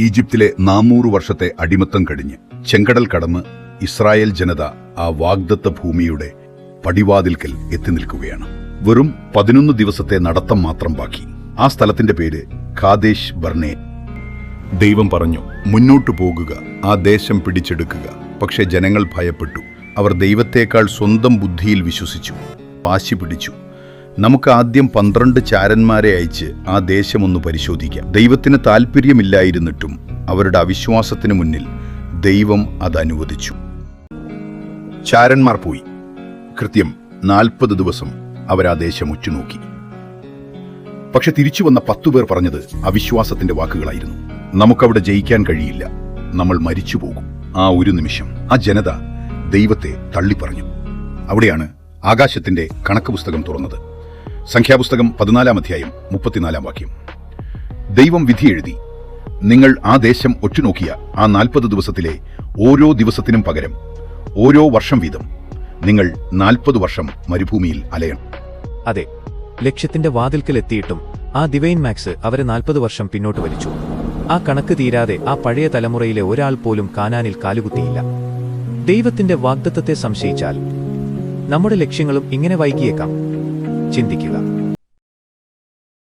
ഈജിപ്തിലെ 400 വർഷത്തെ അടിമത്തം കഴിഞ്ഞ് ചെങ്കടൽ കടന്ന് ഇസ്രായേൽ ജനത ആ വാഗ്ദത്ത ഭൂമിയുടെ പടിവാതിൽക്കൽ എത്തി നിൽക്കുകയാണ്. വെറും 11 ദിവസത്തെ നടത്തം മാത്രം ബാക്കി. ആ സ്ഥലത്തിന്റെ പേര് കാദേശ് ബർണേ. ദൈവം പറഞ്ഞു, മുന്നോട്ടു പോകുക, ആ ദേശം പിടിച്ചെടുക്കുക. പക്ഷെ ജനങ്ങൾ ഭയപ്പെട്ടു. അവർ ദൈവത്തേക്കാൾ സ്വന്തം ബുദ്ധിയിൽ വിശ്വസിച്ചു, വാശി പിടിച്ചു. നമുക്ക് ആദ്യം 12 ചാരന്മാരെ അയച്ച് ആ ദേശമൊന്ന് പരിശോധിക്കാം. ദൈവത്തിന് താല്പര്യമില്ലായിരുന്നിട്ടും അവരുടെ അവിശ്വാസത്തിന് മുന്നിൽ ദൈവം അത് അനുവദിച്ചു. ചാരന്മാർ പോയി. കൃത്യം 40 ദിവസം അവരാ ദേശം ഉറ്റുനോക്കി. പക്ഷെ തിരിച്ചു വന്ന 10 പേർ പറഞ്ഞത് അവിശ്വാസത്തിന്റെ വാക്കുകളായിരുന്നു. നമുക്കവിടെ ജയിക്കാൻ കഴിയില്ല, നമ്മൾ മരിച്ചു പോകും. ആ ഒരു നിമിഷം ആ ജനത ദൈവത്തെ തള്ളിപ്പറഞ്ഞു. അവിടെയാണ് ആകാശത്തിന്റെ കണക്ക് പുസ്തകം തുറന്നത്. സംഖ്യാപുസ്തകം 14 അധ്യായം 34 വാക്യം. ദൈവം വിധി എഴുതി, നിങ്ങൾ ആ ദേശം ഒറ്റുനോക്കിയ ആ 40 ദിവസത്തിലെ ഓരോ ദിവസത്തിനും പകരം ഓരോ വർഷം വീതം നിങ്ങൾ 40 വർഷം മരുഭൂമിയിൽ അലയണം. അതെ, ലക്ഷ്യത്തിന്റെ വാതിൽക്കൽ എത്തിയിട്ടും ആ ഡിവൈൻ മാക്സ് അവരെ 40 വർഷം പിന്നോട്ട് വലിച്ചു. ആ കണക്ക് തീരാതെ ആ പഴയ തലമുറയിലെ ഒരാൾ പോലും കാനാനിൽ കാലുകുത്തിയില്ല. ദൈവത്തിന്റെ വാഗ്ദത്തത്തെ സംശയിച്ചാൽ നമ്മുടെ ലക്ഷ്യങ്ങളും ഇങ്ങനെ വൈകിയേക്കാം. ചിന്തിക്കുക.